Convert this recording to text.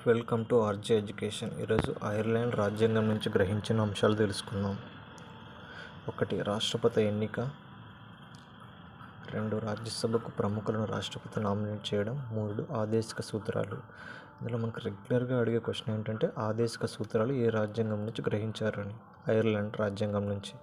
Welcome to RJ education. ఈరోజు Ireland రాజ్యాంగం నుంచి గ్రహించిన అంశాలు తెలుసుకుందాం. 1. రాష్ట్రపతి ఎన్నిక. 2. రాజ్యసభకు ప్రముఖులను రాష్ట్రపతి నామినేట్ చేయడం. 3. ఆదేశిక సూత్రాలు. ఇందులో మనకు రెగ్యులర్గా అడిగే క్వశ్చన్ ఏంటంటే ఆదేశిక సూత్రాలు ఏ రాజ్యాంగం నుంచి గ్రహించారు అని. ఐర్లాండ్ రాజ్యాంగం నుంచి.